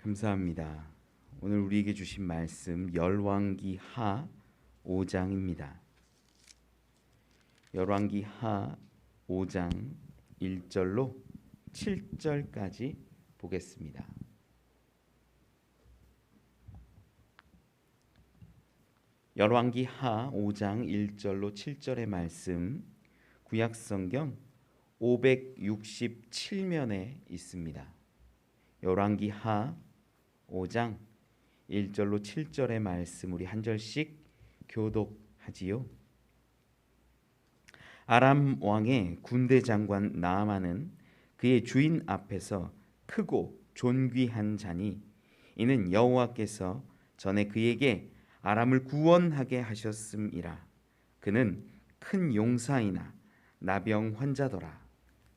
감사합니다. 오늘 우리에게 주신 말씀 열왕기하 5장입니다. 열왕기하 5장 1절로 7절까지 보겠습니다. 열왕기하 5장 1절로 7절의 말씀 구약성경 567면에 있습니다. 열왕기하 5장 1절로 7절의 말씀 우리 한 절씩 교독하지요. 아람 왕의 군대 장관 나아만은 그의 주인 앞에서 크고 존귀한 자니 이는 여호와께서 전에 그에게 아람을 구원하게 하셨음이라. 그는 큰 용사이나 나병 환자더라.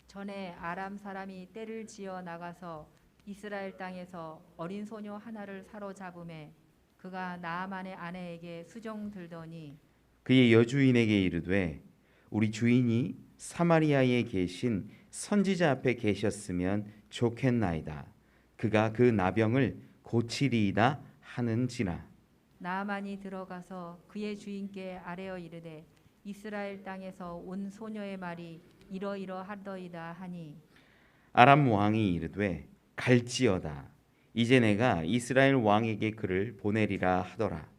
전에 아람 사람이 떼를 지어 나가서 이스라엘 땅에서 어린 소녀 하나를 사로잡음에 그가 나아만의 아내에게 수종 들더니 그의 여주인에게 이르되 우리 주인이 사마리아에 계신 선지자 앞에 계셨으면 좋겠나이다. 그가 그 나병을 고치리이다 하는지라. 나아만이 들어가서 그의 주인께 아뢰어 이르되 이스라엘 땅에서 온 소녀의 말이 이러이러하더이다 하니 아람 왕이 이르되 갈지어다. 이제 내가 이스라엘 왕에게 그를 보내리라 하더라.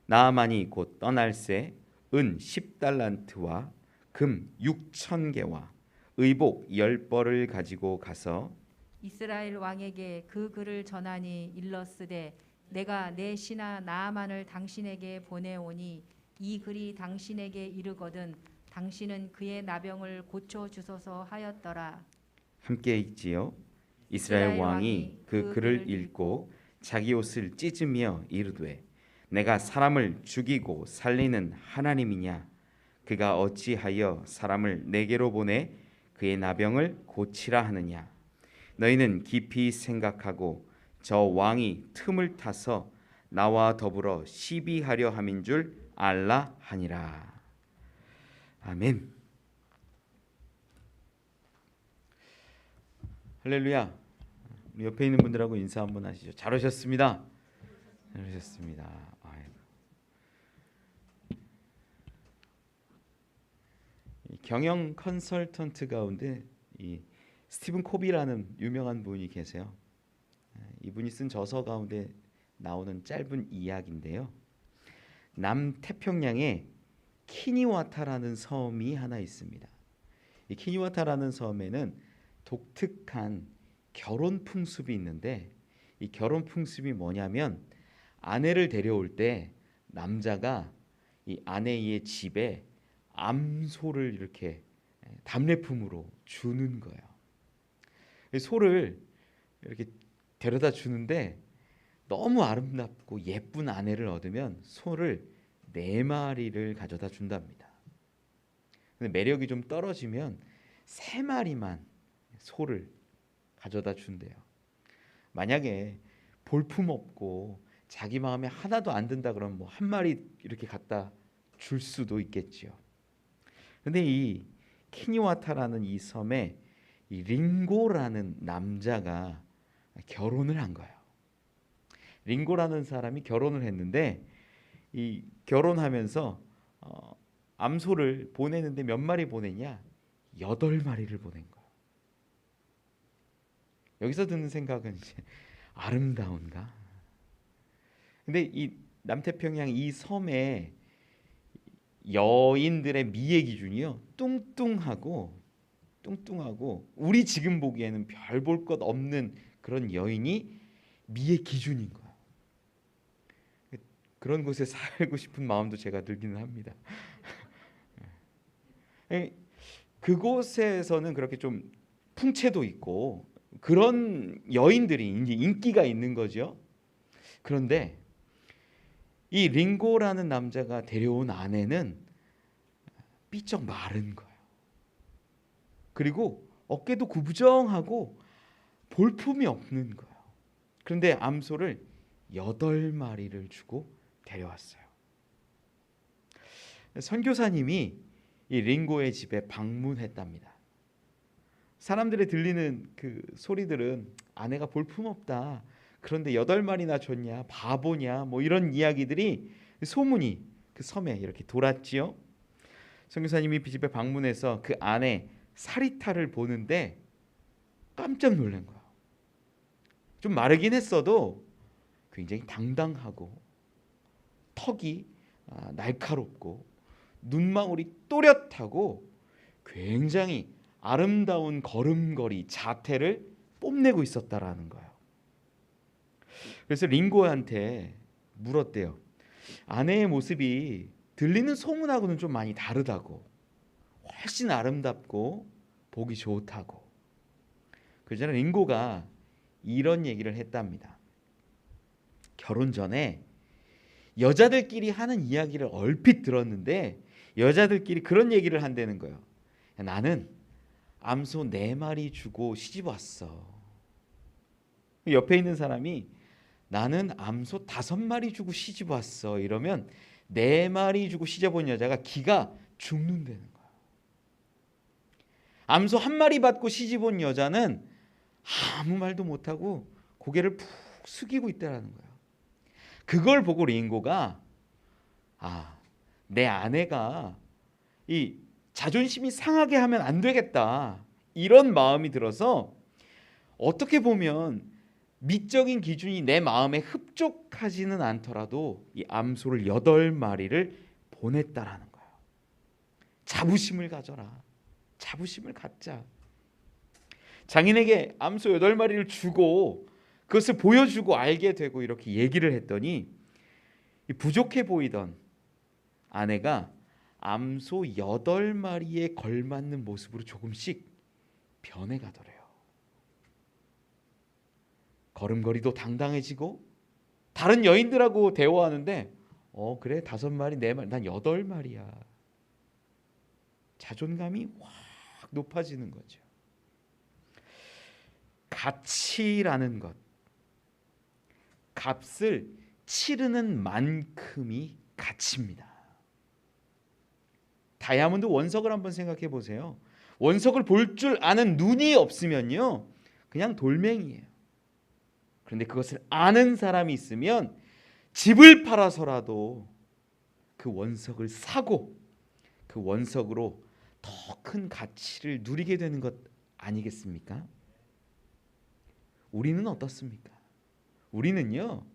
나아만이 곧 떠날새 은 10달란트와 금 6,000개와 의복 10벌을 가지고 가서 이스라엘 왕에게 그 글을 전하니 일렀으되 내가 내 신하 나아만을 당신에게 보내오니 이 글이 당신에게 이르거든 당신은 그의 나병을 고쳐 주소서 하였더라. 함께 읽지요. 이스라엘 왕이 그 글을 읽고 자기 옷을 찢으며 이르되 내가 사람을 죽이고 살리는 하나님이냐? 그가 어찌하여 사람을 내게로 보내 그의 나병을 고치라 하느냐? 너희는 깊이 생각하고 저 왕이 틈을 타서 나와 더불어 시비하려 함인 줄 알라 하니라. 아멘. 할렐루야. 우리 옆에 있는 분들하고 인사 한번 하시죠. 잘 오셨습니다. 잘 오셨습니다. 경영 컨설턴트 가운데 이 스티븐 코비라는 유명한 분이 계세요. 이분이 쓴 저서 가운데 나오는 짧은 이야기인데요. 남태평양에 키니와타라는 섬이 하나 있습니다. 이 키니와타라는 섬에는 독특한 결혼 풍습이 있는데 이 결혼 풍습이 뭐냐면 아내를 데려올 때 남자가 이 아내의 집에 암소를 이렇게 답례품으로 주는 거예요. 소를 이렇게 데려다 주는데 너무 아름답고 예쁜 아내를 얻으면 소를 4마리를 가져다 준답니다. 근데 매력이 좀 떨어지면 3마리만 소를 가져다 준대요. 만약에 볼품없고 자기 마음에 하나도 안 든다 그러면 뭐 1마리 이렇게 갖다 줄 수도 있겠지요. 근데 이 키니와타라는 이 섬에 이 링고라는 남자가 결혼을 한 거예요. 링고라는 사람이 결혼을 했는데 이 결혼하면서 암소를 보내는데 몇 마리 보내냐? 8마리를 보낸 거예요. 여기서 드는 생각은 이제 아름다운가? 근데 이 남태평양 이 섬에 여인들의 미의 기준이요 뚱뚱하고 우리 지금 보기에는 별 볼 것 없는 그런 여인이 미의 기준인 거예요. 그런 곳에 살고 싶은 마음도 제가 들기는 합니다. 그곳에서는 그렇게 좀 풍채도 있고 그런 여인들이 이제 인기가 있는 거죠. 그런데 이 링고라는 남자가 데려온 아내는 삐쩍 마른 거예요. 그리고 어깨도 구부정하고 볼품이 없는 거예요. 그런데 암소를 8마리를 주고 데려왔어요. 선교사님이 이 링고의 집에 방문했답니다. 사람들의 들리는 그 소리들은 아내가 볼품없다. 그런데 8마리나 줬냐? 바보냐? 뭐 이런 이야기들이 소문이 그 섬에 이렇게 돌았지요. 선교사님이 집에 방문해서 그 안에 사리타를 보는데 깜짝 놀란 거야. 좀 마르긴 했어도 굉장히 당당하고 턱이 날카롭고 눈망울이 또렷하고 굉장히 아름다운 걸음걸이 자태를 뽐내고 있었다라는 거예요. 그래서 링고한테 물었대요. 아내의 모습이 들리는 소문하고는 좀 많이 다르다고, 훨씬 아름답고 보기 좋다고. 그전에 링고가 이런 얘기를 했답니다. 결혼 전에 여자들끼리 하는 이야기를 얼핏 들었는데 여자들끼리 그런 얘기를 한다는 거예요. 나는 암소 4마리 주고 시집 왔어. 옆에 있는 사람이 나는 암소 5마리 주고 시집 왔어. 이러면 4마리 주고 시집 온 여자가 기가 죽는다는 거야. 암소 1마리 받고 시집 온 여자는 아무 말도 못하고 고개를 푹 숙이고 있다라는 거야. 그걸 보고 링고가 내 아내가 이 자존심이 상하게 하면 안 되겠다, 이런 마음이 들어서 어떻게 보면 미적인 기준이 내 마음에 흡족하지는 않더라도 이 암소를 8마리를 보냈다라는 거예요. 자부심을 가져라. 자부심을 갖자. 장인에게 암소 8마리를 주고 그것을 보여주고 알게 되고 이렇게 얘기를 했더니 부족해 보이던 아내가 암소 8마리에 걸맞는 모습으로 조금씩 변해가더래요. 걸음걸이도 당당해지고 다른 여인들하고 대화하는데 그래 5마리 4마리 난 8마리야. 자존감이 확 높아지는 거죠. 가치라는 것, 값을 치르는 만큼이 가치입니다. 다이아몬드 원석을 한번 생각해 보세요. 원석을 볼 줄 아는 눈이 없으면요 그냥 돌멩이에요. 그런데 그것을 아는 사람이 있으면 집을 팔아서라도 그 원석을 사고 그 원석으로 더 큰 가치를 누리게 되는 것 아니겠습니까? 우리는 어떻습니까? 우리는요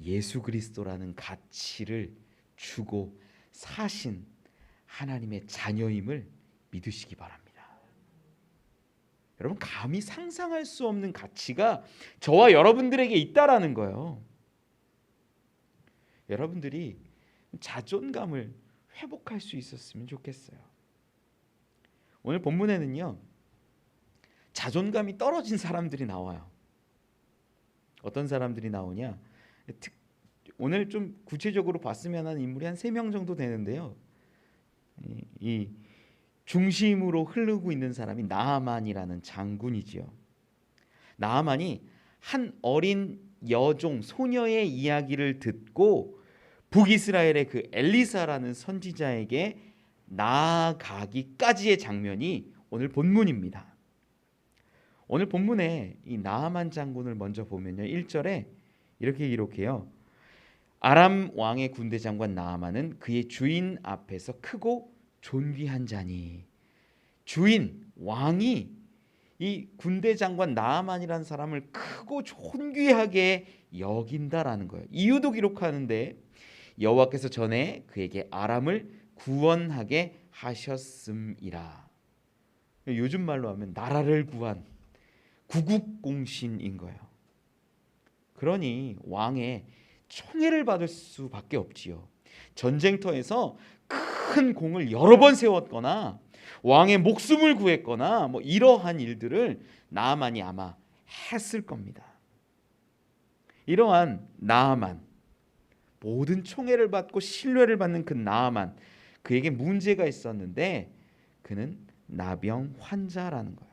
예수 그리스도라는 가치를 주고 사신 하나님의 자녀임을 믿으시기 바랍니다. 여러분, 감히 상상할 수 없는 가치가 저와 여러분들에게 있다라는 거예요. 여러분들이 자존감을 회복할 수 있었으면 좋겠어요. 오늘 본문에는요 자존감이 떨어진 사람들이 나와요. 어떤 사람들이 나오냐? 오늘 좀 구체적으로 봤으면 하는 인물이 한 3명 정도 되는데요. 이 중심으로 흐르고 있는 사람이 나아만이라는 장군이지요. 나아만이 한 어린 여종 소녀의 이야기를 듣고 북이스라엘의 그 엘리사라는 선지자에게 나아가기까지의 장면이 오늘 본문입니다. 오늘 본문에 이 나아만 장군을 먼저 보면요 1절에 이렇게 기록해요. 아람 왕의 군대 장관 나아만은 그의 주인 앞에서 크고 존귀한 자니. 주인 왕이 이 군대 장관 나아만이라는 사람을 크고 존귀하게 여긴다라는 거예요. 이유도 기록하는데 여호와께서 전에 그에게 아람을 구원하게 하셨음이라. 요즘 말로 하면 나라를 구한 구국공신인 거예요. 그러니 왕의 총애를 받을 수밖에 없지요. 전쟁터에서 큰 공을 여러 번 세웠거나 왕의 목숨을 구했거나 뭐 이러한 일들을 나아만이 아마 했을 겁니다. 이러한 나아만, 모든 총애를 받고 신뢰를 받는 그 나아만, 그에게 문제가 있었는데 그는 나병 환자라는 거예요.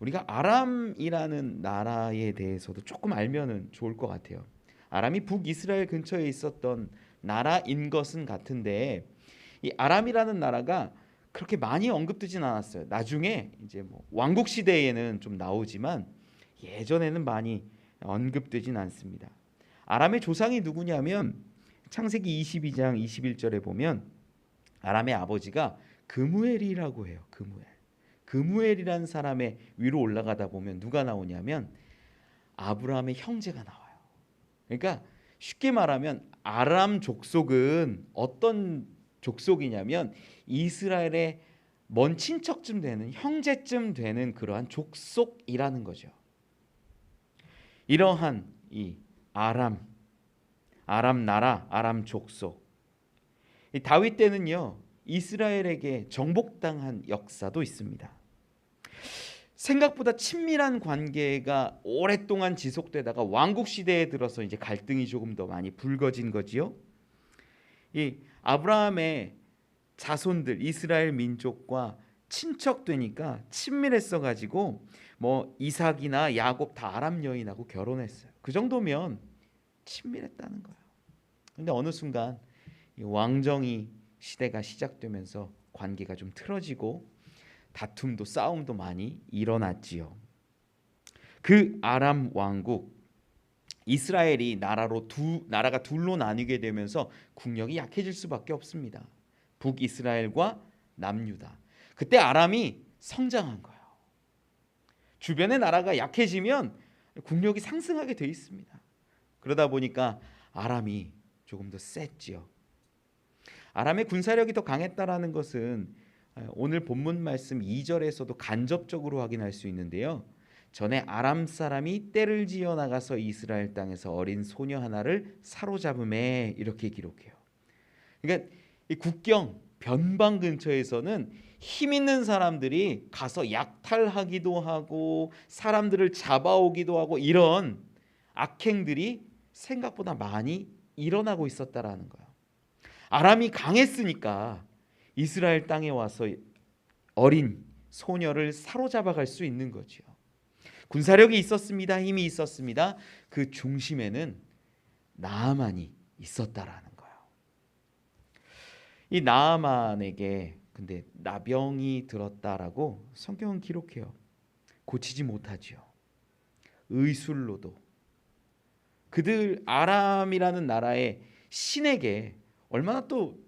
우리가 아람이라는 나라에 대해서도 조금 알면은 좋을 것 같아요. 아람이 북이스라엘 근처에 있었던 나라인 것은 같은데 이 아람이라는 나라가 그렇게 많이 언급되진 않았어요. 나중에 이제 뭐 왕국 시대에는 좀 나오지만 예전에는 많이 언급되진 않습니다. 아람의 조상이 누구냐면 창세기 22장 21절에 보면 아람의 아버지가 그무엘이라고 해요. 그무엘이라는 사람의 위로 올라가다 보면 누가 나오냐면 아브라함의 형제가 나와요. 그러니까 쉽게 말하면 아람 족속은 어떤 족속이냐면 이스라엘의 먼 친척쯤 되는 형제쯤 되는 그러한 족속이라는 거죠. 이러한 이 아람 나라, 아람 족속. 이 다윗 때는요 이스라엘에게 정복당한 역사도 있습니다. 생각보다 친밀한 관계가 오랫동안 지속되다가 왕국 시대에 들어서 이제 갈등이 조금 더 많이 불거진 거지요. 이 아브라함의 자손들 이스라엘 민족과 친척되니까 친밀했어 가지고 뭐 이삭이나 야곱 다 아람 여인하고 결혼했어요. 그 정도면 친밀했다는 거예요. 근데 어느 순간 이 왕정이 시대가 시작되면서 관계가 좀 틀어지고 다툼도 싸움도 많이 일어났지요. 그 아람 왕국 이스라엘이 나라가 둘로 나뉘게 되면서 국력이 약해질 수밖에 없습니다. 북이스라엘과 남유다. 그때 아람이 성장한 거예요. 주변의 나라가 약해지면 국력이 상승하게 돼 있습니다. 그러다 보니까 아람이 조금 더 셌지요. 아람의 군사력이 더 강했다라는 것은 오늘 본문 말씀 2절에서도 간접적으로 확인할 수 있는데요. 전에 아람 사람이 떼를 지어 나가서 이스라엘 땅에서 어린 소녀 하나를 사로잡음에 이렇게 기록해요. 그러니까 이 국경 변방 근처에서는 힘 있는 사람들이 가서 약탈하기도 하고 사람들을 잡아오기도 하고 이런 악행들이 생각보다 많이 일어나고 있었다라는 거예요. 아람이 강했으니까 이스라엘 땅에 와서 어린 소녀를 사로잡아 갈 수 있는 거죠. 군사력이 있었습니다. 힘이 있었습니다. 그 중심에는 나아만이 있었다라는 거예요. 이 나아만에게 근데 나병이 들었다라고 성경은 기록해요. 고치지 못하지요. 의술로도 그들 아람이라는 나라의 신에게 얼마나 또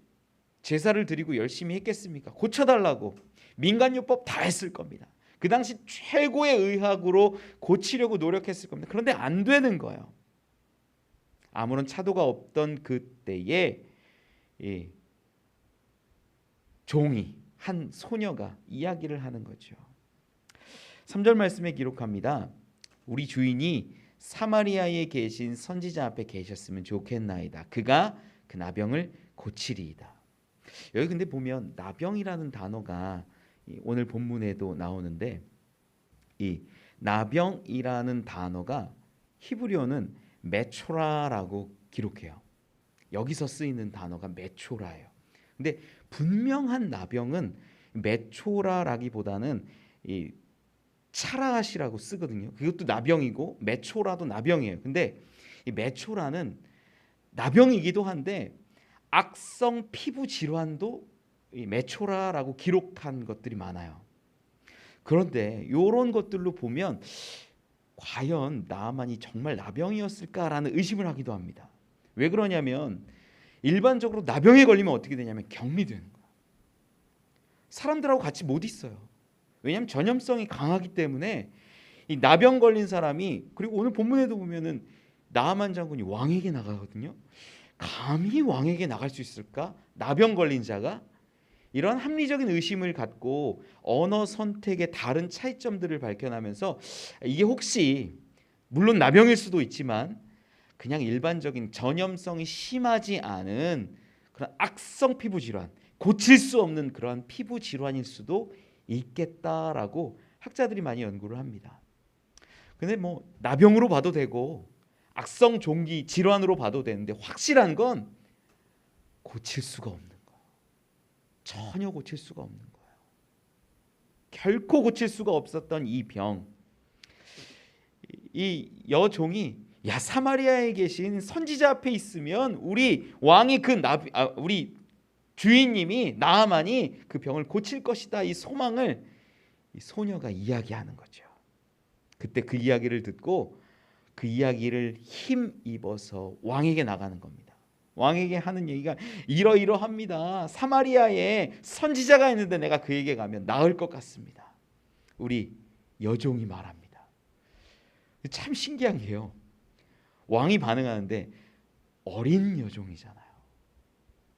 제사를 드리고 열심히 했겠습니까? 고쳐달라고 민간요법 다 했을 겁니다. 그 당시 최고의 의학으로 고치려고 노력했을 겁니다. 그런데 안 되는 거예요. 아무런 차도가 없던 그때에 이 종이 한 소녀가 이야기를 하는 거죠. 3절 말씀에 기록합니다. 우리 주인이 사마리아에 계신 선지자 앞에 계셨으면 좋겠나이다. 그가 그 나병을 고치리이다. 여기 근데 보면 나병이라는 단어가 오늘 본문에도 나오는데 이 나병이라는 단어가 히브리어는 메초라라고 기록해요. 여기서 쓰이는 단어가 메초라예요. 근데 분명한 나병은 메초라라기보다는 이 차라시라고 쓰거든요. 그것도 나병이고 메초라도 나병이에요. 근데 이 메초라는 나병이기도 한데 악성 피부 질환도 이 메초라라고 기록한 것들이 많아요. 그런데 이런 것들로 보면 과연 나아만이 정말 나병이었을까라는 의심을 하기도 합니다. 왜 그러냐면 일반적으로 나병에 걸리면 어떻게 되냐면 격리되는 거예요. 사람들하고 같이 못 있어요. 왜냐하면 전염성이 강하기 때문에 이 나병 걸린 사람이 그리고 오늘 본문에도 보면은 나아만 장군이 왕에게 나가거든요. 감히 왕에게 나갈 수 있을까? 나병 걸린 자가 이런 합리적인 의심을 갖고 언어 선택의 다른 차이점들을 발견하면서 이게 혹시 물론 나병일 수도 있지만 그냥 일반적인 전염성이 심하지 않은 그런 악성 피부 질환, 고칠 수 없는 그러한 피부 질환일 수도 있겠다라고 학자들이 많이 연구를 합니다. 근데 뭐 나병으로 봐도 되고 악성 종기 질환으로 봐도 되는데 확실한 건 고칠 수가 없는 거예요. 전혀 고칠 수가 없는 거예요. 결코 고칠 수가 없었던 이 병. 이 여종이 야 사마리아에 계신 선지자 앞에 있으면 우리 왕이 우리 주인님이 나아만이 그 병을 고칠 것이다. 이 소망을 이 소녀가 이야기하는 거죠. 그때 그 이야기를 듣고 그 이야기를 힘입어서 왕에게 나가는 겁니다. 왕에게 하는 얘기가 이러이러합니다. 사마리아에 선지자가 있는데 내가 그에게 가면 나을 것 같습니다. 우리 여종이 말합니다. 참 신기한 게요. 왕이 반응하는데 어린 여종이잖아요.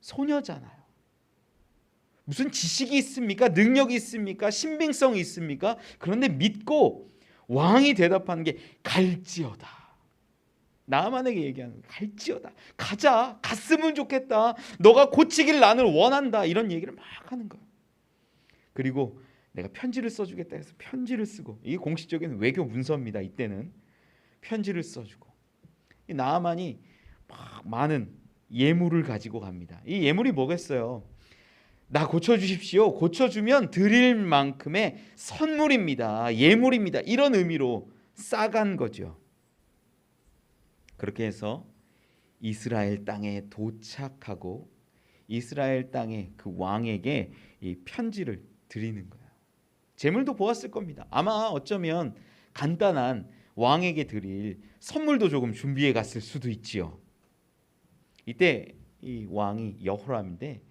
소녀잖아요. 무슨 지식이 있습니까? 능력이 있습니까? 신빙성이 있습니까? 그런데 믿고 왕이 대답하는 게 갈지어다. 나아만에게 얘기하는 거예요. 갈지어다. 가자. 갔으면 좋겠다. 너가 고치길 나는 원한다. 이런 얘기를 막 하는 거예요. 그리고 내가 편지를 써주겠다 해서 편지를 쓰고, 이게 공식적인 외교 문서입니다. 이때는 편지를 써주고, 이 나아만이 막 많은 예물을 가지고 갑니다. 이 예물이 뭐겠어요? 나 고쳐주십시오. 고쳐주면 드릴 만큼의 선물입니다. 예물입니다. 이런 의미로 싸간 거죠. 그렇게 해서 이스라엘 땅에 도착하고 이스라엘 땅의 그 왕에게 이 편지를 드리는 거예요. 재물도 보았을 겁니다. 아마 어쩌면 간단한 왕에게 드릴 선물도 조금 준비해 갔을 수도 있지요. 이때 이 왕이 여호람인데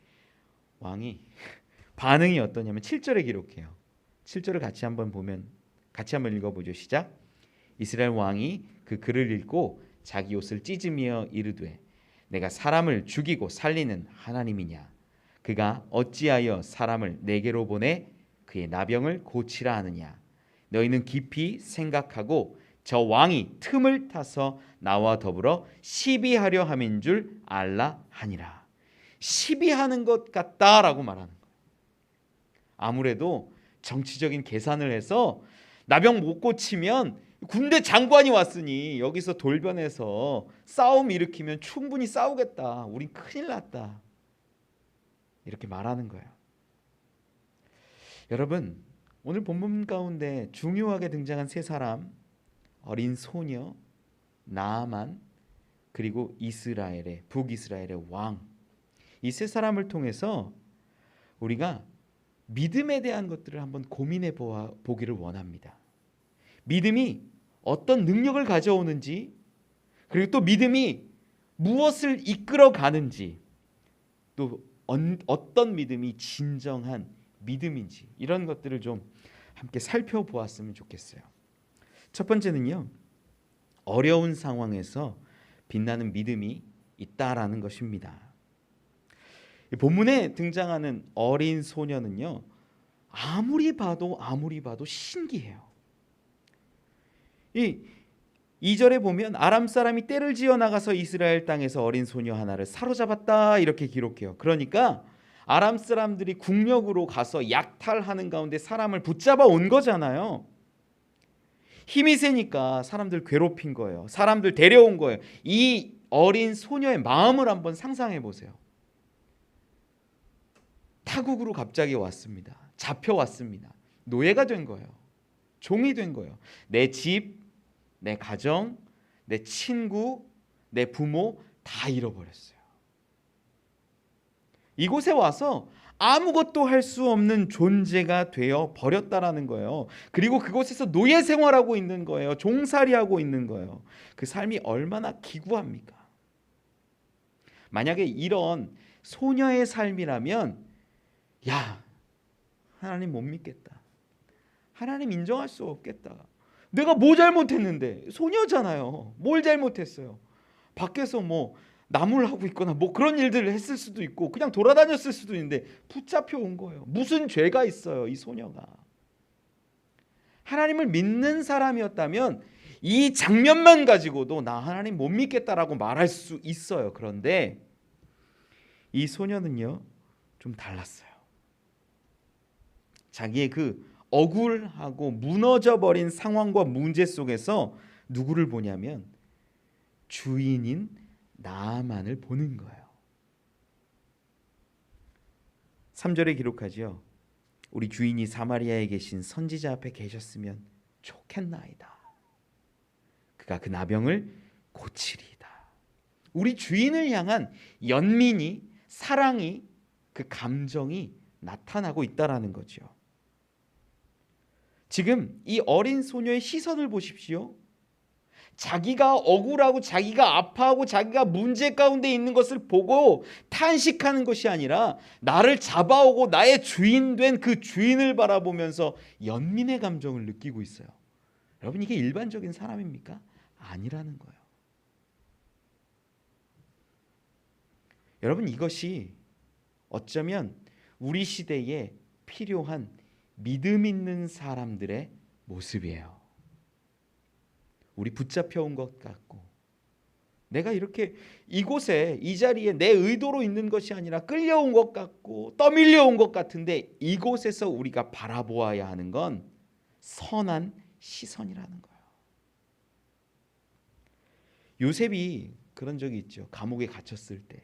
왕이 반응이 어떠냐면 7절에 기록해요. 7절을 같이 한번 읽어보죠. 시작. 이스라엘 왕이 그 글을 읽고 자기 옷을 찢으며 이르되 내가 사람을 죽이고 살리는 하나님이냐? 그가 어찌하여 사람을 내게로 보내 그의 나병을 고치라 하느냐? 너희는 깊이 생각하고 저 왕이 틈을 타서 나와 더불어 시비하려 함인 줄 알라 하니라. 시비하는 것 같다라고 말하는 거예요. 아무래도 정치적인 계산을 해서 나병 못 고치면 군대 장관이 왔으니 여기서 돌변해서 싸움 일으키면 충분히 싸우겠다. 우린 큰일 났다. 이렇게 말하는 거예요. 여러분, 오늘 본문 가운데 중요하게 등장한 세 사람, 어린 소녀, 나아만, 그리고 이스라엘의 북이스라엘의 왕, 이 세 사람을 통해서 우리가 믿음에 대한 것들을 한번 고민해 보기를 원합니다. 믿음이 어떤 능력을 가져오는지, 그리고 또 믿음이 무엇을 이끌어 가는지, 또 어떤 믿음이 진정한 믿음인지, 이런 것들을 좀 함께 살펴보았으면 좋겠어요. 첫 번째는요, 어려운 상황에서 빛나는 믿음이 있다라는 것입니다. 본문에 등장하는 어린 소녀는요, 아무리 봐도 신기해요. 이 2절에 보면 아람 사람이 떼를 지어 나가서 이스라엘 땅에서 어린 소녀 하나를 사로잡았다 이렇게 기록해요. 그러니까 아람 사람들이 국력으로 가서 약탈하는 가운데 사람을 붙잡아 온 거잖아요. 힘이 세니까 사람들 괴롭힌 거예요. 사람들 데려온 거예요. 이 어린 소녀의 마음을 한번 상상해 보세요. 타국으로 갑자기 왔습니다. 잡혀왔습니다. 노예가 된 거예요. 종이 된 거예요. 내 집, 내 가정, 내 친구, 내 부모 다 잃어버렸어요. 이곳에 와서 아무것도 할 수 없는 존재가 되어 버렸다라는 거예요. 그리고 그곳에서 노예 생활하고 있는 거예요. 종살이하고 있는 거예요. 그 삶이 얼마나 기구합니까? 만약에 이런 소녀의 삶이라면, 야, 하나님 못 믿겠다. 하나님 인정할 수 없겠다. 내가 뭐 잘못했는데? 소녀잖아요. 뭘 잘못했어요? 밖에서 뭐 나무를 하고 있거나 뭐 그런 일들을 했을 수도 있고 그냥 돌아다녔을 수도 있는데 붙잡혀 온 거예요. 무슨 죄가 있어요, 이 소녀가? 하나님을 믿는 사람이었다면 이 장면만 가지고도 나 하나님 못 믿겠다라고 말할 수 있어요. 그런데 이 소녀는요, 좀 달랐어요. 자기의 그 억울하고 무너져 버린 상황과 문제 속에서 누구를 보냐면 주인인 나아만을 보는 거예요. 3절에 기록하죠. 우리 주인이 사마리아에 계신 선지자 앞에 계셨으면 좋겠나이다. 그가 그 나병을 고치리이다. 우리 주인을 향한 연민이, 사랑이, 그 감정이 나타나고 있다라는 거죠. 지금 이 어린 소녀의 시선을 보십시오. 자기가 억울하고 자기가 아파하고 자기가 문제 가운데 있는 것을 보고 탄식하는 것이 아니라 나를 잡아오고 나의 주인 된 그 주인을 바라보면서 연민의 감정을 느끼고 있어요. 여러분, 이게 일반적인 사람입니까? 아니라는 거예요. 여러분, 이것이 어쩌면 우리 시대에 필요한 믿음 있는 사람들의 모습이에요. 우리 붙잡혀 온 것 같고, 내가 이렇게 이곳에 이 자리에 내 의도로 있는 것이 아니라 끌려온 것 같고 떠밀려 온 것 같은데, 이곳에서 우리가 바라보아야 하는 건 선한 시선이라는 거예요. 요셉이 그런 적이 있죠. 감옥에 갇혔을 때.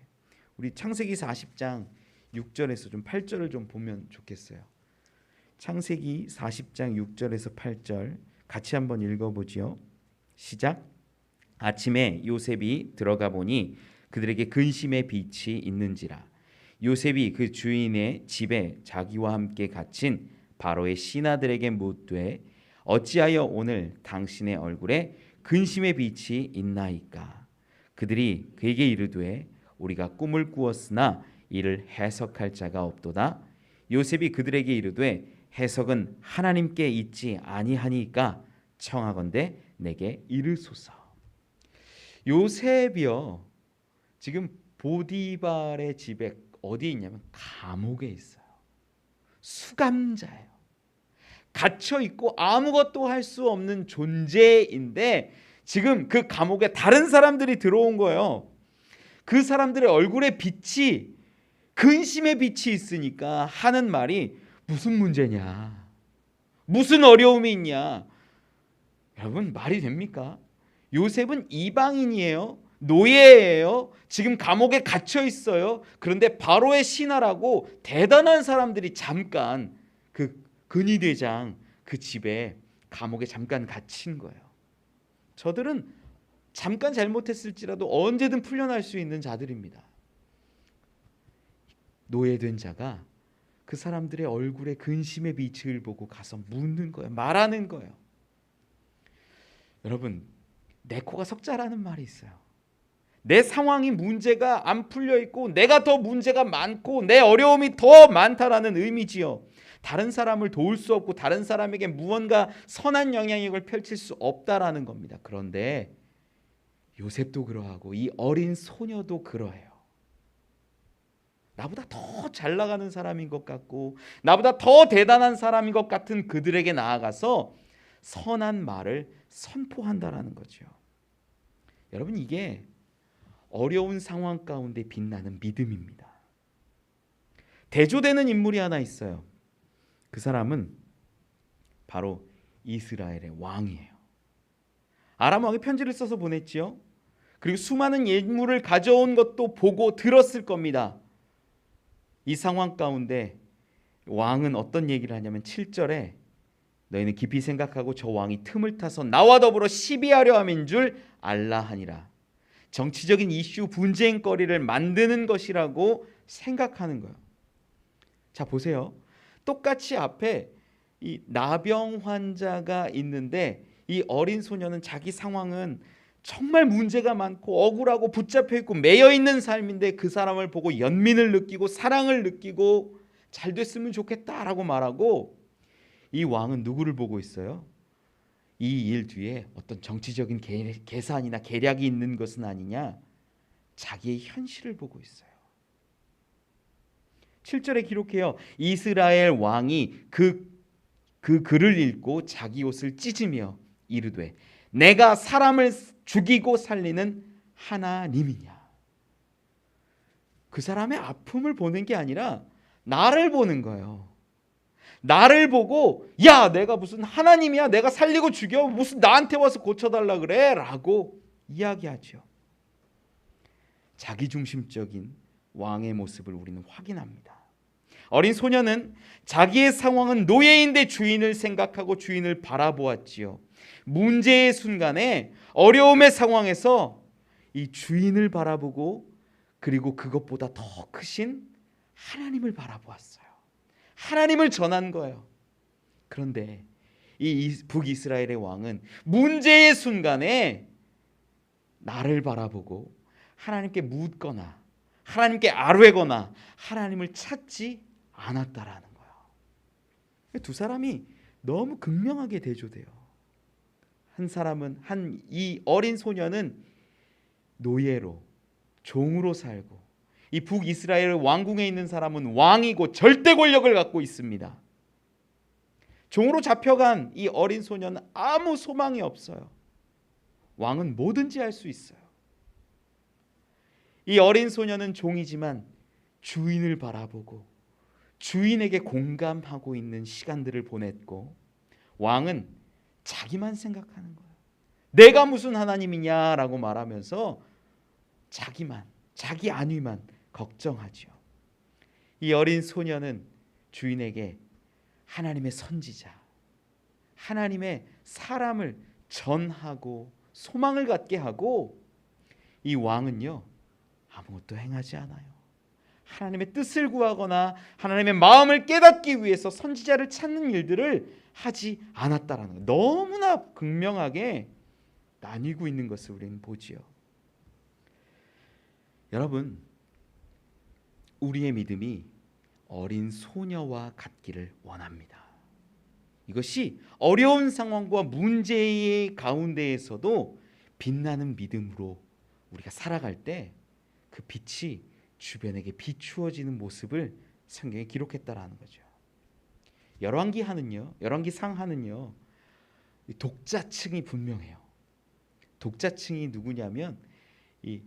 우리 창세기 40장 6절에서 좀 8절을 좀 보면 좋겠어요. 창세기 40장 6절에서 8절 같이 한번 읽어보지요. 시작. 아침에 요셉이 들어가 보니 그들에게 근심의 빛이 있는지라. 요셉이 그 주인의 집에 자기와 함께 갇힌 바로의 신하들에게 묻되 어찌하여 오늘 당신의 얼굴에 근심의 빛이 있나이까. 그들이 그에게 이르되 우리가 꿈을 꾸었으나 이를 해석할 자가 없도다. 요셉이 그들에게 이르되 해석은 하나님께 있지 아니하니까 청하건대 내게 이르소서. 요셉이요, 지금 보디발의 집에 어디 있냐면 감옥에 있어요. 수감자예요. 갇혀 있고 아무것도 할 수 없는 존재인데 지금 그 감옥에 다른 사람들이 들어온 거예요. 그 사람들의 얼굴에 빛이, 근심의 빛이 있으니까 하는 말이 무슨 문제냐, 무슨 어려움이 있냐. 여러분, 말이 됩니까? 요셉은 이방인이에요. 노예예요. 지금 감옥에 갇혀 있어요. 그런데 바로의 신하라고 대단한 사람들이 잠깐 그 근위대장 그 집에 감옥에 잠깐 갇힌 거예요. 저들은 잠깐 잘못했을지라도 언제든 풀려날 수 있는 자들입니다. 노예된 자가 그 사람들의 얼굴에 근심의 빛을 보고 가서 묻는 거예요. 말하는 거예요. 여러분, 내 코가 석자라는 말이 있어요. 내 상황이 문제가 안 풀려 있고 내가 더 문제가 많고 내 어려움이 더 많다라는 의미지요. 다른 사람을 도울 수 없고 다른 사람에게 무언가 선한 영향력을 펼칠 수 없다라는 겁니다. 그런데 요셉도 그러하고 이 어린 소녀도 그러해요. 나보다 더 잘 나가는 사람인 것 같고 나보다 더 대단한 사람인 것 같은 그들에게 나아가서 선한 말을 선포한다라는 거죠. 여러분, 이게 어려운 상황 가운데 빛나는 믿음입니다. 대조되는 인물이 하나 있어요. 그 사람은 바로 이스라엘의 왕이에요. 아람 왕이 편지를 써서 보냈지요. 그리고 수많은 예물을 가져온 것도 보고 들었을 겁니다. 이 상황 가운데 왕은 어떤 얘기를 하냐면 7절에 너희는 깊이 생각하고 저 왕이 틈을 타서 나와 더불어 시비하려 함인 줄 알라 하니라. 정치적인 이슈 분쟁거리를 만드는 것이라고 생각하는 거예요. 자, 보세요. 똑같이 앞에 이 나병 환자가 있는데 이 어린 소녀는 자기 상황은 정말 문제가 많고 억울하고 붙잡혀 있고 매여 있는 삶인데 그 사람을 보고 연민을 느끼고 사랑을 느끼고 잘 됐으면 좋겠다라고 말하고, 이 왕은 누구를 보고 있어요? 이 일 뒤에 어떤 정치적인 계산이나 계략이 있는 것은 아니냐, 자기의 현실을 보고 있어요. 7절에 기록해요. 이스라엘 왕이 그 글을 읽고 자기 옷을 찢으며 이르되 내가 사람을 죽이고 살리는 하나님이냐. 그 사람의 아픔을 보는 게 아니라 나를 보는 거예요. 나를 보고 야, 내가 무슨 하나님이야, 내가 살리고 죽여, 무슨 나한테 와서 고쳐달라 그래 라고 이야기하죠. 자기중심적인 왕의 모습을 우리는 확인합니다. 어린 소녀는 자기의 상황은 노예인데 주인을 생각하고 주인을 바라보았지요. 문제의 순간에 어려움의 상황에서 이 주인을 바라보고 그리고 그것보다 더 크신 하나님을 바라보았어요. 하나님을 전한 거예요. 그런데 이 북이스라엘의 왕은 문제의 순간에 나를 바라보고 하나님께 묻거나 하나님께 아뢰거나 하나님을 찾지 않았다라는 거예요. 두 사람이 너무 극명하게 대조돼요. 한 사람은 이 어린 소녀는 노예로 종으로 살고, 이 북이스라엘 왕궁에 있는 사람은 왕이고 절대 권력을 갖고 있습니다. 종으로 잡혀간 이 어린 소녀는 아무 소망이 없어요. 왕은 뭐든지 할 수 있어요. 이 어린 소녀는 종이지만 주인을 바라보고 주인에게 공감하고 있는 시간들을 보냈고, 왕은 자기만 생각하는 거예요. 내가 무슨 하나님이냐라고 말하면서 자기만, 자기 안위만 걱정하죠. 이 어린 소녀는 주인에게 하나님의 선지자, 하나님의 사람을 전하고 소망을 갖게 하고, 이 왕은요 아무것도 행하지 않아요. 하나님의 뜻을 구하거나 하나님의 마음을 깨닫기 위해서 선지자를 찾는 일들을 하지 않았다라는 거예요. 너무나 극명하게 나뉘고 있는 것을 우리는 보지요. 여러분, 우리의 믿음이 어린 소녀와 같기를 원합니다. 이것이 어려운 상황과 문제의 가운데에서도 빛나는 믿음으로 우리가 살아갈 때 그 빛이 주변에게 비추어지는 모습을 성경에 기록했다라는 거죠. 열왕기상하는요 독자층이 분명해요. 독자층이 누구냐면 이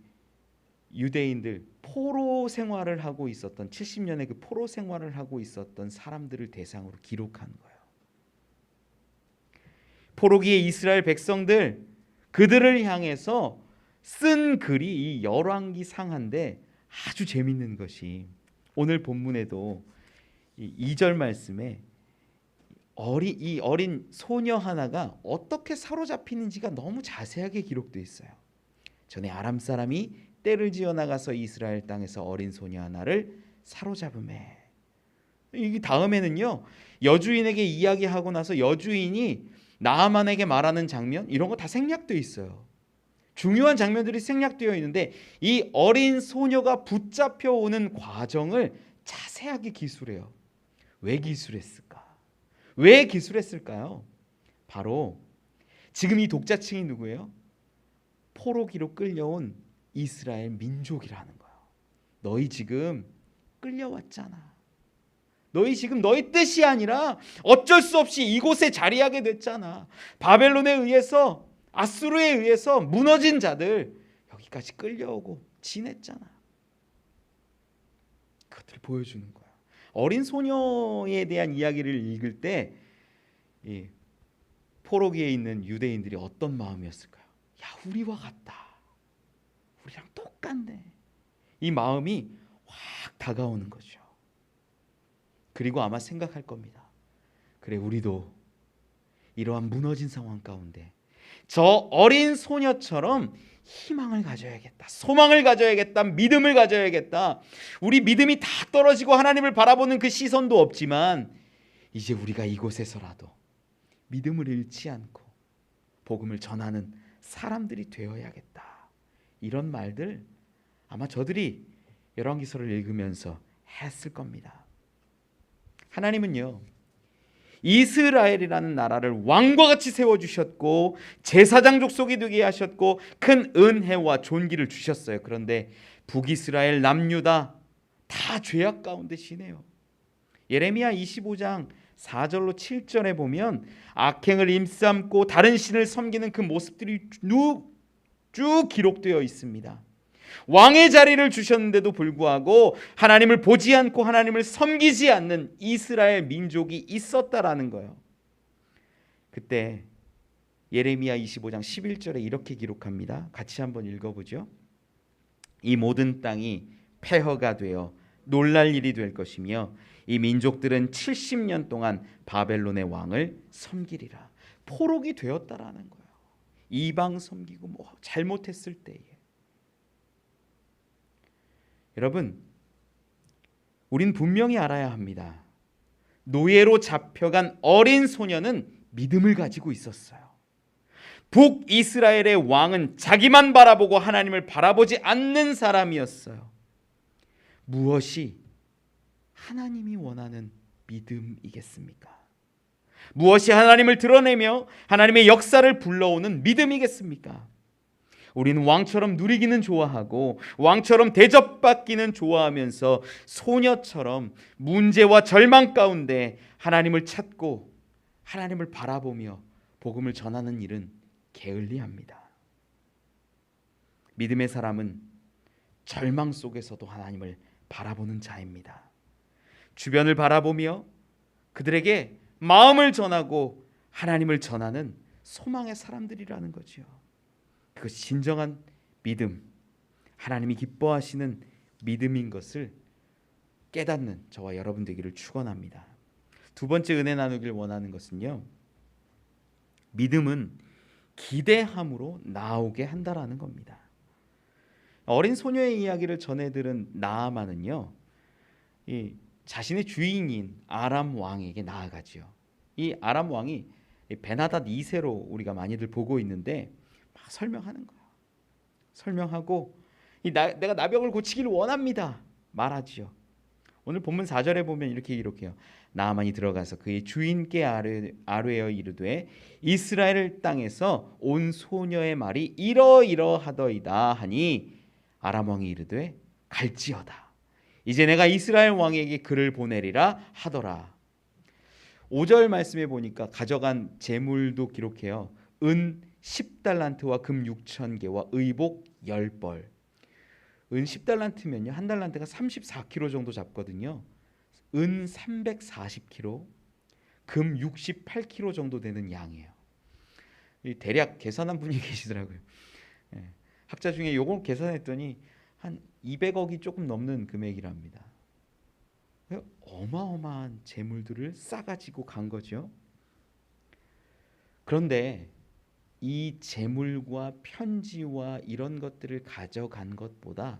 유대인들 포로 생활을 하고 있었던 70년의 그 포로 생활을 하고 있었던 사람들을 대상으로 기록한 거예요. 포로기의 이스라엘 백성들, 그들을 향해서 쓴 글이 이 열왕기상하인데, 아주 재밌는 것이 오늘 본문에도 이 2절 말씀에 이 어린 소녀 하나가 어떻게 사로잡히는지가 너무 자세하게 기록되어 있어요. 전에 아람 사람이 떼를 지어 나가서 이스라엘 땅에서 어린 소녀 하나를 사로잡음에, 이 다음에는요 여주인에게 이야기하고 나서 여주인이 나아만에게 말하는 장면, 이런 거 다 생략되어 있어요. 중요한 장면들이 생략되어 있는데 이 어린 소녀가 붙잡혀 오는 과정을 자세하게 기술해요. 왜 기술했을까? 왜 기술했을까요? 바로 지금 이 독자층이 누구예요? 포로기로 끌려온 이스라엘 민족이라는 거예요. 너희 지금 끌려왔잖아. 너희 지금 너희 뜻이 아니라 어쩔 수 없이 이곳에 자리하게 됐잖아. 바벨론에 의해서, 아수르에 의해서 무너진 자들 여기까지 끌려오고 지냈잖아. 그것들을 보여주는 거야. 어린 소녀에 대한 이야기를 읽을 때 이 포로기에 있는 유대인들이 어떤 마음이었을까요? 야, 우리와 같다. 우리랑 똑같네. 이 마음이 확 다가오는 거죠. 그리고 아마 생각할 겁니다. 그래, 우리도 이러한 무너진 상황 가운데 저 어린 소녀처럼 희망을 가져야겠다, 소망을 가져야겠다, 믿음을 가져야겠다. 우리 믿음이 다 떨어지고 하나님을 바라보는 그 시선도 없지만 이제 우리가 이곳에서라도 믿음을 잃지 않고 복음을 전하는 사람들이 되어야겠다. 이런 말들 아마 저들이 열왕기서를 읽으면서 했을 겁니다. 하나님은요 이스라엘이라는 나라를 왕과 같이 세워주셨고 제사장 족속이 되게 하셨고 큰 은혜와 존귀를 주셨어요. 그런데 북이스라엘, 남유다 다 죄악 가운데 지내요. 예레미야 25장 4절로 7절에 보면 악행을 임삼고 다른 신을 섬기는 그 모습들이 쭉 기록되어 있습니다. 왕의 자리를 주셨는데도 불구하고 하나님을 보지 않고 하나님을 섬기지 않는 이스라엘 민족이 있었다라는 거예요. 그때 예레미야 25장 11절에 이렇게 기록합니다. 같이 한번 읽어보죠. 이 모든 땅이 폐허가 되어 놀랄 일이 될 것이며 이 민족들은 70년 동안 바벨론의 왕을 섬기리라. 포로기 되었다라는 거예요. 이방 섬기고 뭐 잘못했을 때에. 여러분, 우린 분명히 알아야 합니다. 노예로 잡혀간 어린 소녀는 믿음을 가지고 있었어요. 북이스라엘의 왕은 자기만 바라보고 하나님을 바라보지 않는 사람이었어요. 무엇이 하나님이 원하는 믿음이겠습니까? 무엇이 하나님을 드러내며 하나님의 역사를 불러오는 믿음이겠습니까? 우리는 왕처럼 누리기는 좋아하고 왕처럼 대접받기는 좋아하면서 소녀처럼 문제와 절망 가운데 하나님을 찾고 하나님을 바라보며 복음을 전하는 일은 게을리합니다. 믿음의 사람은 절망 속에서도 하나님을 바라보는 자입니다. 주변을 바라보며 그들에게 마음을 전하고 하나님을 전하는 소망의 사람들이라는 거지요. 그것이 진정한 믿음, 하나님이 기뻐하시는 믿음인 것을 깨닫는 저와 여러분 되기를 축원합니다. 두 번째 은혜 나누길 원하는 것은요, 믿음은 기대함으로 나오게 한다라는 겁니다. 어린 소녀의 이야기를 전해 들은 나아만은요, 이 자신의 주인인 아람 왕에게 나아가지요. 이 아람 왕이 베나닷 2세로 우리가 많이들 보고 있는데 막 설명하는 거야. 설명하고 내가 나병을 고치기를 원합니다. 말하지요. 오늘 본문 4절에 보면 이렇게요. 나아만이 들어가서 그의 주인께 아뢰어 이르되 이스라엘 땅에서 온 소녀의 말이 이러이러하더이다 하니 아람 왕이 이르되 갈지어다. 이제 내가 이스라엘 왕에게 글을 보내리라 하더라. 5절 말씀에 보니까 가져간 재물도 기록해요. 은 10달란트와 금 6,000개와 의복 10벌. 은 10달란트면요, 한 달란트가 34kg 정도 잡거든요. 은 340kg, 금 68kg 정도 되는 양이에요. 대략 계산한 분이 계시더라고요. 학자 중에 요걸 계산했더니 한 200억이 조금 넘는 금액이랍니다. 어마어마한 재물들을 싸가지고 간 거죠. 그런데 이 재물과 편지와 이런 것들을 가져간 것보다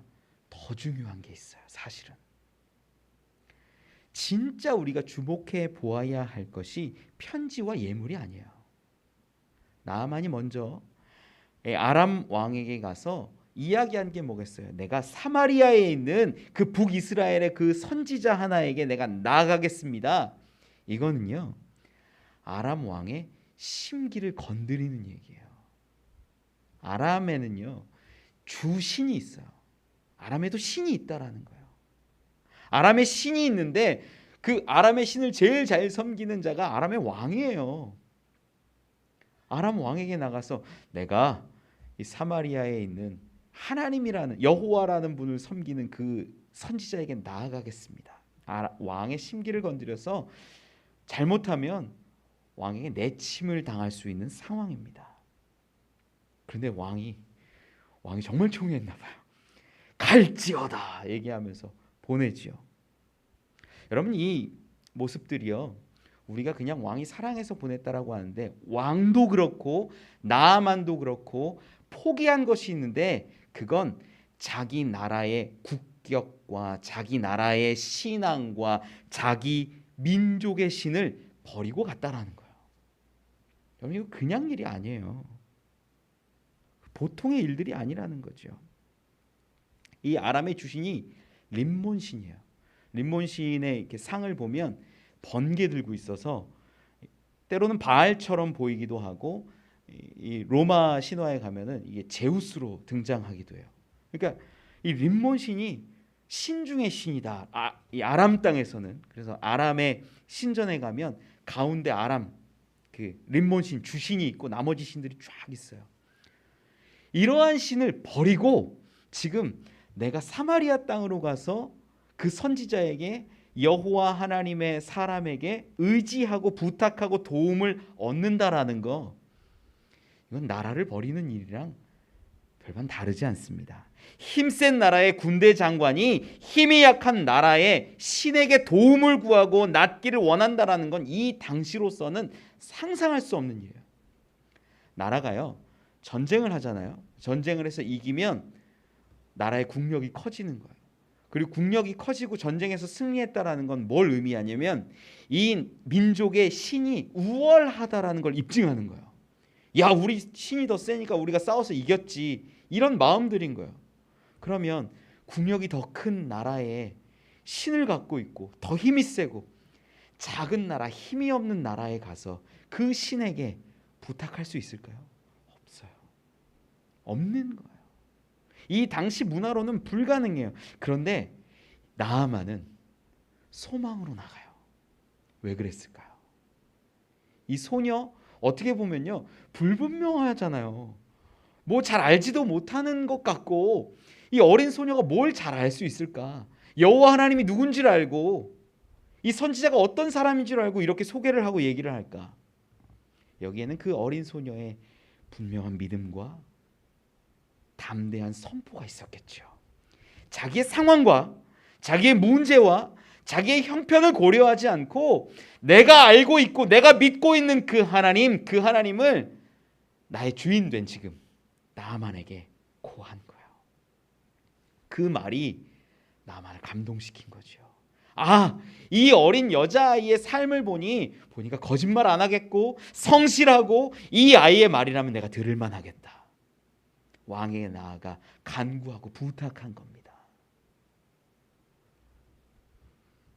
더 중요한 게 있어요. 사실은 진짜 우리가 주목해 보아야 할 것이 편지와 예물이 아니에요. 나아만이 먼저 아람 왕에게 가서 이야기한 게 뭐겠어요? 내가 사마리아에 있는 그 북이스라엘의 그 선지자 하나에게 내가 나아가겠습니다. 이거는요, 아람 왕의 심기를 건드리는 얘기예요. 아람에는요, 주신이 있어요. 아람에도 신이 있다라는 거예요. 아람에 신이 있는데 그 아람의 신을 제일 잘 섬기는 자가 아람의 왕이에요. 아람 왕에게 나가서 내가 이 사마리아에 있는 하나님이라는 여호와라는 분을 섬기는 그 선지자에게 나아가겠습니다. 왕의 심기를 건드려서 잘못하면 왕에게 내침을 당할 수 있는 상황입니다. 그런데 왕이 정말 총애했나 봐요. 갈지어다 얘기하면서 보내지요. 여러분, 이 모습들이요, 우리가 그냥 왕이 사랑해서 보냈다라고 하는데 왕도 그렇고 나아만도 그렇고 포기한 것이 있는데 그건 자기 나라의 국격과 자기 나라의 신앙과 자기 민족의 신을 버리고 갔다라는 거예요. 여러분, 이거 그냥 일이 아니에요. 보통의 일들이 아니라는 거죠. 이 아람의 주신이 림몬 신이에요. 림몬 신의 이렇게 상을 보면 번개 들고 있어서 때로는 바알처럼 보이기도 하고, 이 로마 신화에 가면은 이게 제우스로 등장하기도 해요. 그러니까 이 림몬 신이 신 중의 신이다. 이 아람 땅에서는. 그래서 아람의 신전에 가면 가운데 아람 그 림몬 신 주신이 있고 나머지 신들이 쫙 있어요. 이러한 신을 버리고 지금 내가 사마리아 땅으로 가서 그 선지자에게 여호와 하나님의 사람에게 의지하고 부탁하고 도움을 얻는다라는 거, 이건 나라를 버리는 일이랑 별반 다르지 않습니다. 힘센 나라의 군대 장관이 힘이 약한 나라의 신에게 도움을 구하고 낫기를 원한다라는 건 이 당시로서는 상상할 수 없는 일이에요. 나라가요, 전쟁을 하잖아요. 전쟁을 해서 이기면 나라의 국력이 커지는 거예요. 그리고 국력이 커지고 전쟁에서 승리했다라는 건 뭘 의미하냐면 이 민족의 신이 우월하다라는 걸 입증하는 거예요. 야, 우리 신이 더 세니까 우리가 싸워서 이겼지, 이런 마음들인 거예요. 그러면 국력이 더 큰 나라에 신을 갖고 있고 더 힘이 세고 작은 나라, 힘이 없는 나라에 가서 그 신에게 부탁할 수 있을까요? 없어요. 없는 거예요. 이 당시 문화로는 불가능해요. 그런데 나아만은 소망으로 나가요. 왜 그랬을까요? 이 소녀 어떻게 보면요, 불분명하잖아요. 뭐 잘 알지도 못하는 것 같고, 이 어린 소녀가 뭘 잘 알 수 있을까? 여호와 하나님이 누군지를 알고 이 선지자가 어떤 사람인지를 알고 이렇게 소개를 하고 얘기를 할까? 여기에는 그 어린 소녀의 분명한 믿음과 담대한 선포가 있었겠죠. 자기의 상황과 자기의 문제와 자기의 형편을 고려하지 않고 내가 알고 있고 내가 믿고 있는 그 하나님, 그 하나님을 나의 주인 된 지금 나아만에게 고한 거예요. 그 말이 나아만을 감동시킨 거죠. 아, 이 어린 여자아이의 삶을 보니까 거짓말 안 하겠고 성실하고 이 아이의 말이라면 내가 들을 만하겠다. 왕에게 나아가 간구하고 부탁한 겁니다.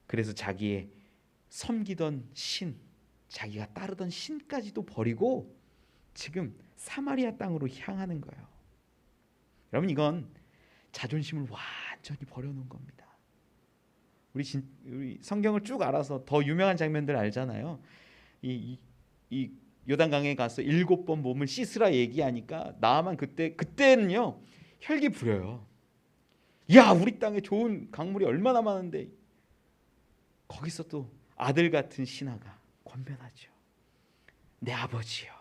그래서 자기의 섬기던 신, 자기가 따르던 신까지도 버리고 지금 사마리아 땅으로 향하는 거예요. 여러분, 이건 자존심을 완전히 버려놓은 겁니다. 우리 성경을 쭉 알아서 더 유명한 장면들 알잖아요. 이 요단강에 가서 7번 몸을 씻으라 얘기하니까 나아만 그때는요 혈기 부려요. 야, 우리 땅에 좋은 강물이 얼마나 많은데, 거기서 또 아들 같은 신하가 권면하죠. 내 아버지요,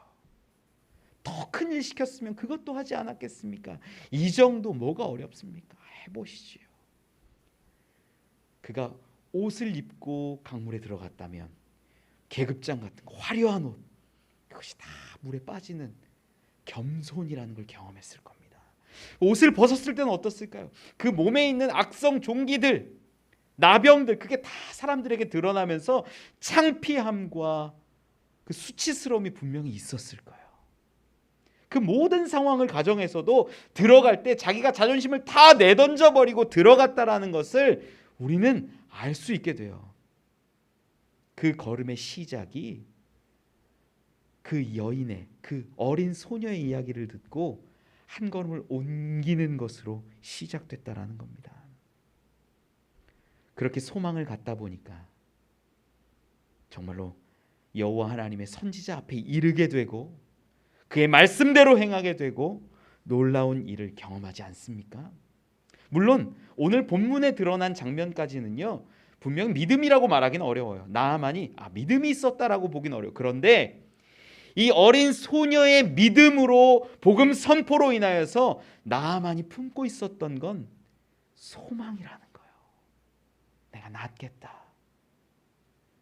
더 큰 일 시켰으면 그것도 하지 않았겠습니까? 이 정도 뭐가 어렵습니까? 해보시지요. 그가 옷을 입고 강물에 들어갔다면 계급장 같은 거, 화려한 옷, 그것이 다 물에 빠지는 겸손이라는 걸 경험했을 겁니다. 옷을 벗었을 때는 어떻을까요? 그 몸에 있는 악성 종기들, 나병들, 그게 다 사람들에게 드러나면서 창피함과 그 수치스러움이 분명히 있었을 거예요. 그 모든 상황을 가정해서도 들어갈 때 자기가 자존심을 다 내던져 버리고 들어갔다라는 것을 우리는 알 수 있게 돼요. 그 걸음의 시작이 그 여인의, 그 어린 소녀의 이야기를 듣고 한 걸음을 옮기는 것으로 시작됐다라는 겁니다. 그렇게 소망을 갖다 보니까 정말로 여호와 하나님의 선지자 앞에 이르게 되고 그의 말씀대로 행하게 되고 놀라운 일을 경험하지 않습니까? 물론 오늘 본문에 드러난 장면까지는요 분명 믿음이라고 말하기는 어려워요. 나아만이 믿음이 있었다라고 보기는 어려워요. 그런데 이 어린 소녀의 믿음으로 복음 선포로 인하여서 나아만이 품고 있었던 건 소망이라는 거예요. 내가 낫겠다.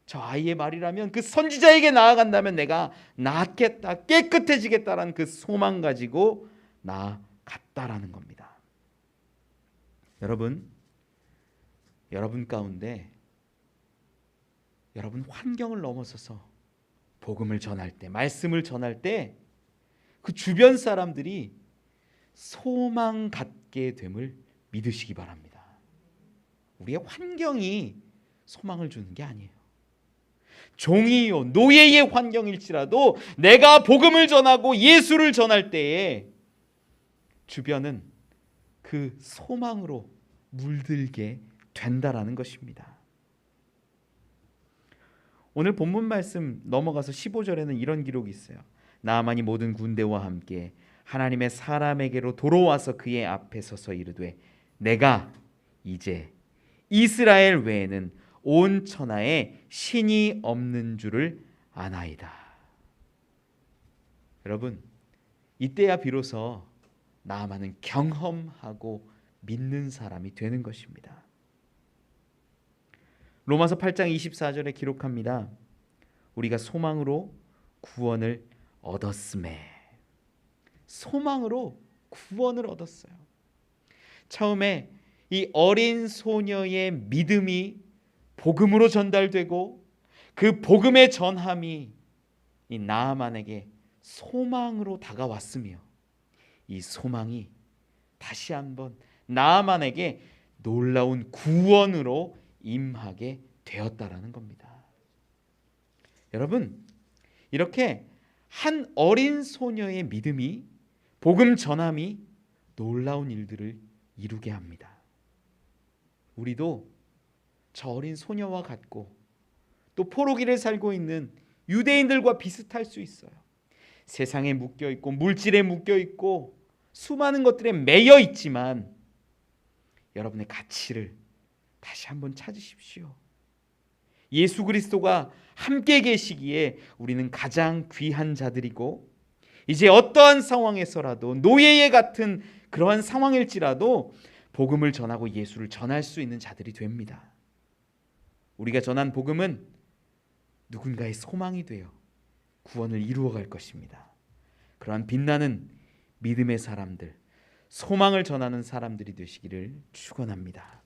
저 아이의 말이라면, 그 선지자에게 나아간다면 내가 낫겠다, 깨끗해지겠다라는 그 소망 가지고 나아갔다라는 겁니다. 여러분 가운데 여러분 환경을 넘어서서 복음을 전할 때, 말씀을 전할 때 그 주변 사람들이 소망 갖게 됨을 믿으시기 바랍니다. 우리의 환경이 소망을 주는 게 아니에요. 종이요 노예의 환경일지라도 내가 복음을 전하고 예수를 전할 때에 주변은 그 소망으로 물들게 된다라는 것입니다. 오늘 본문 말씀 넘어가서 15절에는 이런 기록이 있어요. 나아만이 모든 군대와 함께 하나님의 사람에게로 돌아와서 그의 앞에 서서 이르되 내가 이제 이스라엘 외에는 온 천하에 신이 없는 줄을 아나이다. 여러분, 이때야 비로소 나아만은 경험하고 믿는 사람이 되는 것입니다. 로마서 8장 24절에 기록합니다. 우리가 소망으로 구원을 얻었음에. 소망으로 구원을 얻었어요. 처음에 이 어린 소녀의 믿음이 복음으로 전달되고 그 복음의 전함이 이 나아만에게 소망으로 다가왔으며 이 소망이 다시 한번 나아만에게 놀라운 구원으로 임하게 되었다라는 겁니다. 여러분, 이렇게 한 어린 소녀의 믿음이, 복음 전함이 놀라운 일들을 이루게 합니다. 우리도 저 어린 소녀와 같고 또 포로기를 살고 있는 유대인들과 비슷할 수 있어요. 세상에 묶여 있고 물질에 묶여 있고 수많은 것들에 매여 있지만 여러분의 가치를 다시 한번 찾으십시오. 예수 그리스도가 함께 계시기에 우리는 가장 귀한 자들이고, 이제 어떠한 상황에서라도 노예의 같은 그러한 상황일지라도 복음을 전하고 예수를 전할 수 있는 자들이 됩니다. 우리가 전한 복음은 누군가의 소망이 되어 구원을 이루어갈 것입니다. 그러한 빛나는 믿음의 사람들, 소망을 전하는 사람들이 되시기를 축원합니다.